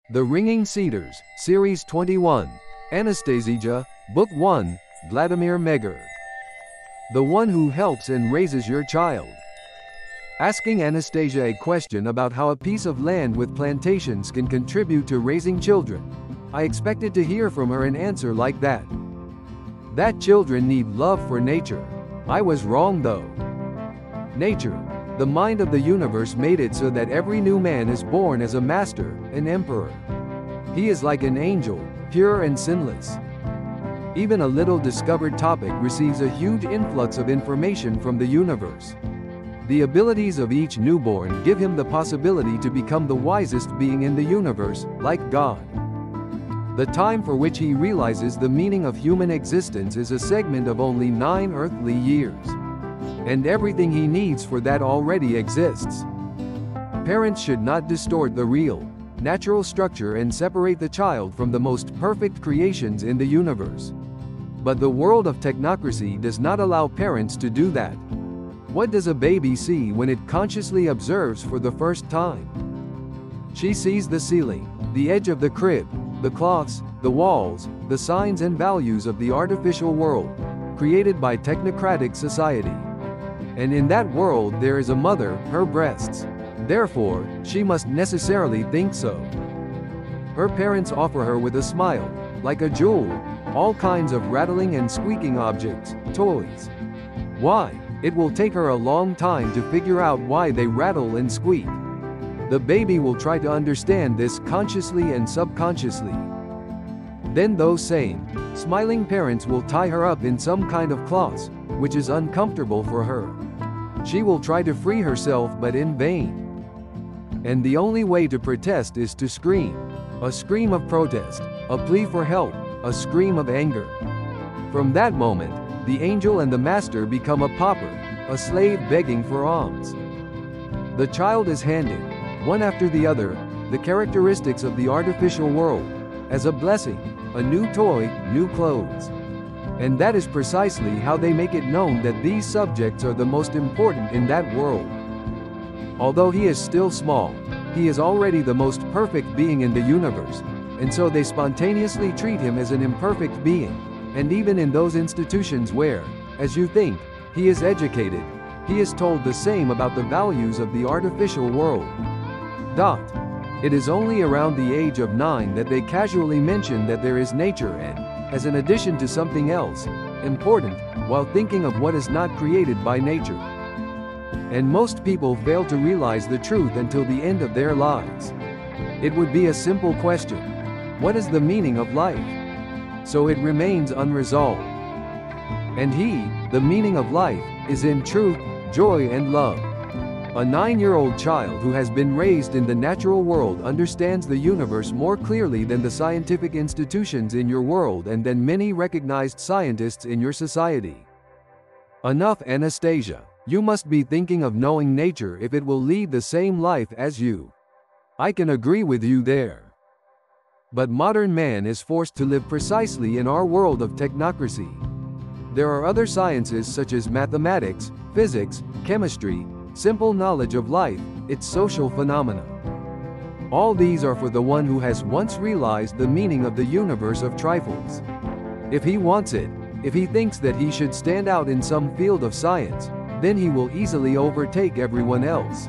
The Ringing Cedars, Series 21. Anastasia, Book 1, Vladimir Megar. The one who helps and raises your child. Asking Anastasia a question about how a piece of land with plantations can contribute to raising children. I expected to hear from her an answer like that. That children need love for nature. I was wrong though. Nature, the mind of the universe, made it so that every new man is born as a master, an emperor. He is like an angel, pure and sinless. Even a little discovered topic receives a huge influx of information from the universe. The abilities of each newborn give him the possibility to become the wisest being in the universe, like God. The time for which he realizes the meaning of human existence is a segment of only 9 earthly years. And everything he needs for that already exists. Parents should not distort the real, natural structure and separate the child from the most perfect creations in the universe. But the world of technocracy does not allow parents to do that. What does a baby see when it consciously observes for the first time? She sees the ceiling, the edge of the crib, the cloths, the walls, the signs and values of the artificial world, created by technocratic society. And in that world there is a mother, her breasts. Therefore, she must necessarily think so. Her parents offer her with a smile, like a jewel, all kinds of rattling and squeaking objects, toys. Why? It will take her a long time to figure out why they rattle and squeak. The baby will try to understand this consciously and subconsciously. Then those same, smiling parents will tie her up in some kind of cloths, which is uncomfortable for her. She will try to free herself but in vain. And the only way to protest is to scream. A scream of protest, a plea for help, a scream of anger. From that moment, the angel and the master become a pauper, a slave begging for alms. The child is handed, one after the other, the characteristics of the artificial world, as a blessing, a new toy, new clothes. And that is precisely how they make it known that these subjects are the most important in that world. Although he is still small, he is already the most perfect being in the universe, and so they spontaneously treat him as an imperfect being, and even in those institutions where, as you think, he is educated, he is told the same about the values of the artificial world. It is only around the age of 9 that they casually mention that there is nature and, as an addition to something else, important, while thinking of what is not created by nature. And most people fail to realize the truth until the end of their lives. It would be a simple question. What is the meaning of life? So it remains unresolved. And the meaning of life, is in truth, joy and love. A 9-year-old child who has been raised in the natural world understands the universe more clearly than the scientific institutions in your world and than many recognized scientists in your society. Enough, Anastasia. You must be thinking of knowing nature if it will lead the same life as you. I can agree with you there. But modern man is forced to live precisely in our world of technocracy. There are other sciences such as mathematics, physics, chemistry, simple knowledge of life, its social phenomena. All these are for the one who has once realized the meaning of the universe of trifles. If he wants it, if he thinks that he should stand out in some field of science, then he will easily overtake everyone else.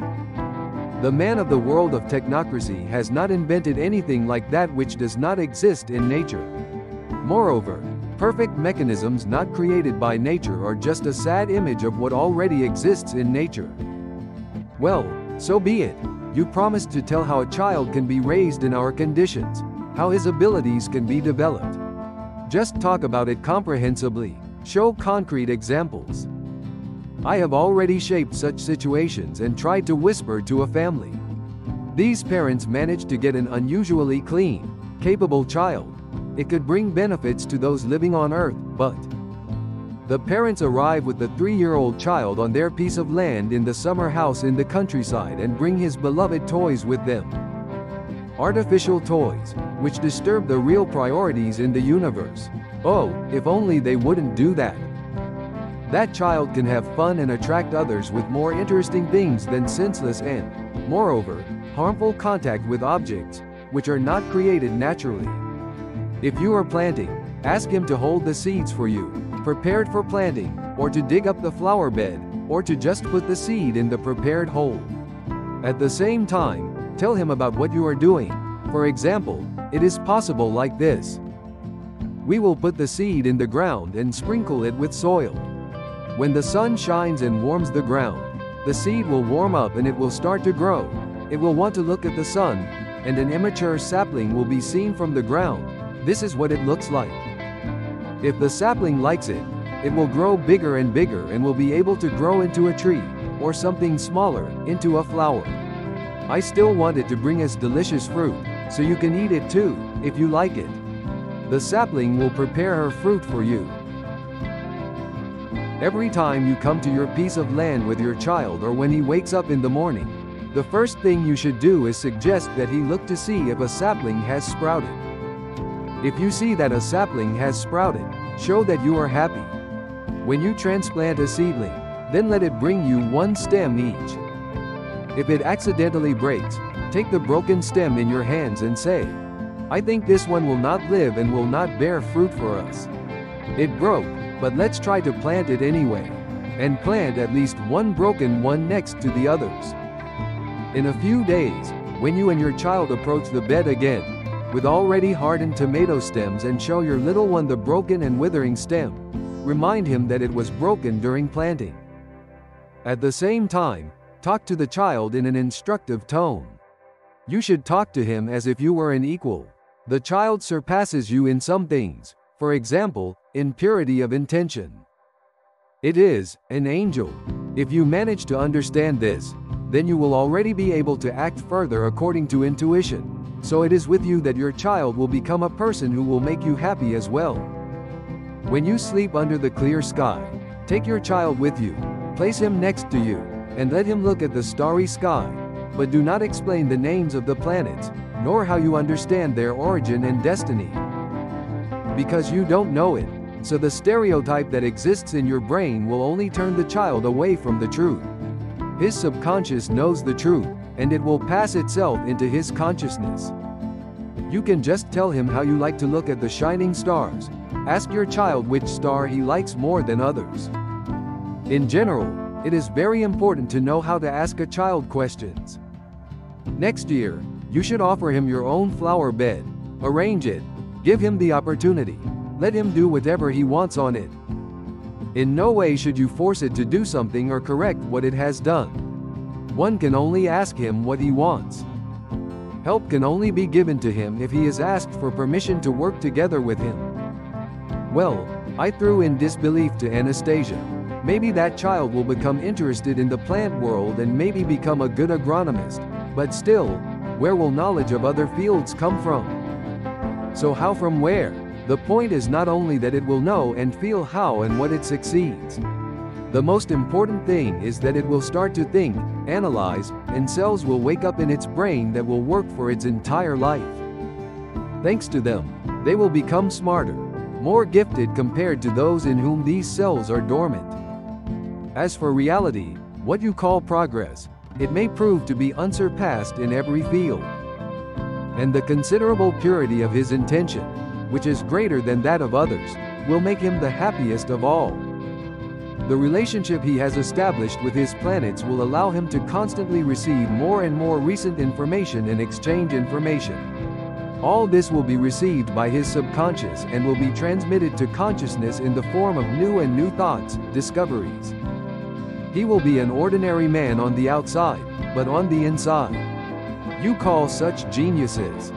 The man of the world of technocracy has not invented anything like that which does not exist in nature. Moreover, perfect mechanisms not created by nature are just a sad image of what already exists in nature. Well, so be it. You promised to tell how a child can be raised in our conditions, how his abilities can be developed. Just talk about it comprehensively, show concrete examples. I have already shaped such situations and tried to whisper to a family. These parents managed to get an unusually clean, capable child. It could bring benefits to those living on Earth, but the parents arrive with the 3-year-old child on their piece of land in the summer house in the countryside and bring his beloved toys with them. Artificial toys, which disturb the real priorities in the universe. Oh, if only they wouldn't do that. That child can have fun and attract others with more interesting things than senseless and, moreover, harmful contact with objects, which are not created naturally. If you are planting, ask him to hold the seeds for you, prepared for planting, or to dig up the flower bed, or to just put the seed in the prepared hole. At the same time, tell him about what you are doing. For example, it is possible like this. We will put the seed in the ground and sprinkle it with soil. When the sun shines and warms the ground, the seed will warm up and it will start to grow. It will want to look at the sun, and an immature sapling will be seen from the ground. This is what it looks like. If the sapling likes it, it will grow bigger and bigger and will be able to grow into a tree, or something smaller, into a flower. I still want it to bring us delicious fruit, so you can eat it too, if you like it. The sapling will prepare her fruit for you. Every time you come to your piece of land with your child or when he wakes up in the morning, the first thing you should do is suggest that he look to see if a sapling has sprouted. If you see that a sapling has sprouted, show that you are happy. When you transplant a seedling, then let it bring you one stem each. If it accidentally breaks, take the broken stem in your hands and say, "I think this one will not live and will not bear fruit for us. It broke, but let's try to plant it anyway." And plant at least one broken one next to the others. In a few days, when you and your child approach the bed again, with already hardened tomato stems and show your little one the broken and withering stem, remind him that it was broken during planting. At the same time, talk to the child in an instructive tone. You should talk to him as if you were an equal. The child surpasses you in some things, for example, in purity of intention. It is an angel. If you manage to understand this, then you will already be able to act further according to intuition. So it is with you that your child will become a person who will make you happy as well. When you sleep under the clear sky, take your child with you, place him next to you, and let him look at the starry sky, but do not explain the names of the planets, nor how you understand their origin and destiny. Because you don't know it, so the stereotype that exists in your brain will only turn the child away from the truth. His subconscious knows the truth, and it will pass itself into his consciousness. You can just tell him how you like to look at the shining stars. Ask your child which star he likes more than others. In general, it is very important to know how to ask a child questions. Next year, you should offer him your own flower bed. Arrange it. Give him the opportunity. Let him do whatever he wants on it. In no way should you force it to do something or correct what it has done. One can only ask him what he wants. Help can only be given to him if he is asked for permission to work together with him. Well, I threw in disbelief to Anastasia. Maybe that child will become interested in the plant world and maybe become a good agronomist. But still, where will knowledge of other fields come from? So how from where? The point is not only that it will know and feel how and what it succeeds. The most important thing is that it will start to think, analyze, and cells will wake up in its brain that will work for its entire life. Thanks to them, they will become smarter, more gifted compared to those in whom these cells are dormant. As for reality, what you call progress, it may prove to be unsurpassed in every field. And the considerable purity of his intention, which is greater than that of others, will make him the happiest of all. The relationship he has established with his planets will allow him to constantly receive more and more recent information and exchange information. All this will be received by his subconscious and will be transmitted to consciousness in the form of new thoughts, discoveries. He will be an ordinary man on the outside, but on the inside. You call such geniuses.